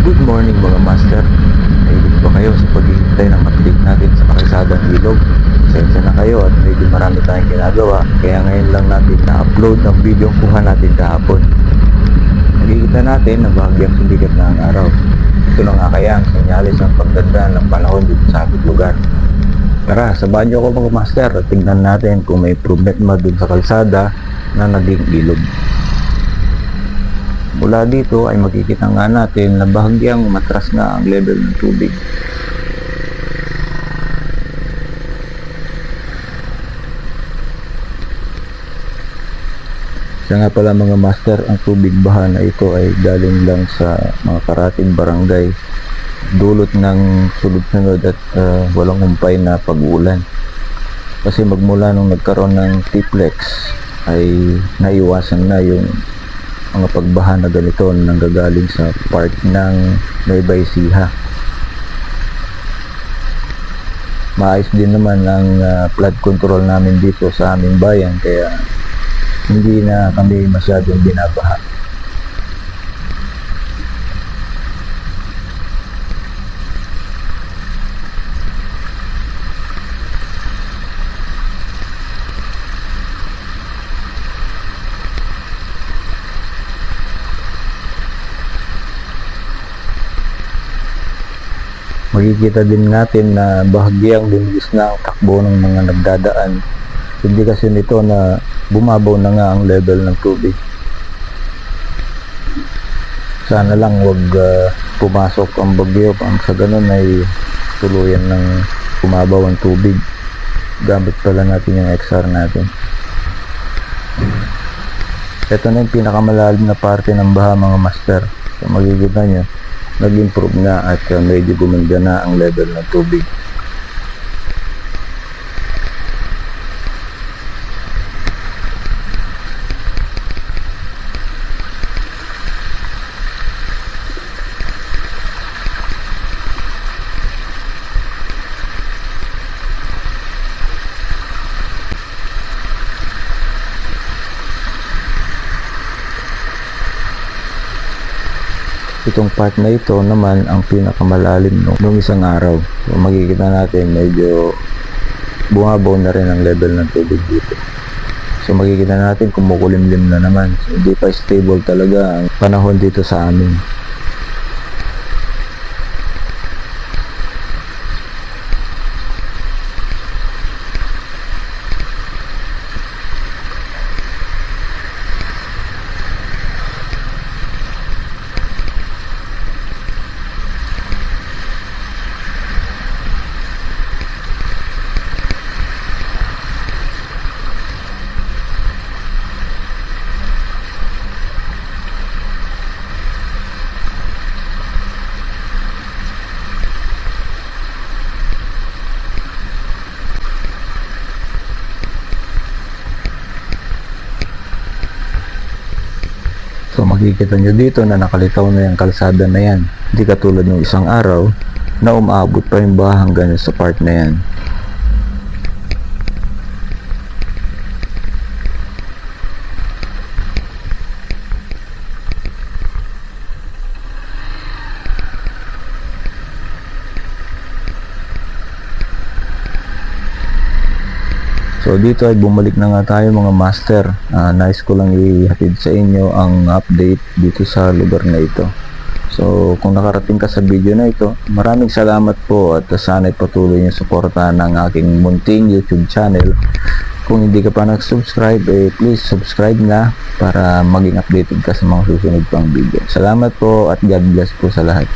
Good morning mga master. Nailip ba kayo sa paghihintay ng update natin sa Kalsadang Ilog? Pasensya na kayo at medyo marami tayong ginagawa, kaya ngayon lang natin na-upload ng video ang kuha natin kahapon. Nakikita natin na bahagyang sumikat na ang araw. Ito lang kaya ang senyalis ng pagdanda ng panahon dito sa ating lugar. Tara, sabahan niyo ako mga master at tignan natin kung may improvement ba dun sa kalsada na naging ilog. Mula dito ay makikita nga natin na bahagyang matras na ang level ng tubig. Siya nga pala mga master, ang tubig baha na ito ay galing lang sa mga karating barangay, dulot ng sunod-sunod at walang humpay na pag-ulan. Kasi magmula nung nagkaroon ng T-Flex ay naiwasan na yung mga pagbaha na ganito nanggagaling sa part ng Nueva Ecija. Maayos din naman ang flood control namin dito sa aming bayan, kaya hindi na kami masyadong binabaha. Makikita din natin na bahagyang lumilis na ang takbo ng mga nagdadaan. Hindi kasi nito na bumabaw na nga ang level ng tubig. Sana lang wag pumasok ang bagyo, ang sa ganun ay tuluyan ng bumabaw ang tubig. Gamit pala natin yung XR natin. Ito na yung pinakamalalim na parte ng baha mga master. So makikita nyo, nag-improve na at medyo gumanda na ang level ng tubig. Itong part na ito naman ang pinakamalalim nung isang araw. So makikita natin medyo bumabaw na rin ang level ng tubig dito. So makikita natin kumukulimlim na naman. So, hindi pa stable talaga ang panahon dito sa amin. So makikita nyo dito na nakalitaw na yung kalsada na yan. Hindi katulad ng isang araw na umaabot pa yung baha hanggang sa part na yan. So dito ay bumalik na nga tayo mga master. Nais ko lang ihatid sa inyo ang update dito sa lugar na ito. So kung nakarating ka sa video na ito, maraming salamat po at sana'y patuloy niyo suportahan ng aking munting YouTube channel. Kung hindi ka pa nag-subscribe, please subscribe na para maging updated ka sa mga susunod pang video. Salamat po at God bless po sa lahat.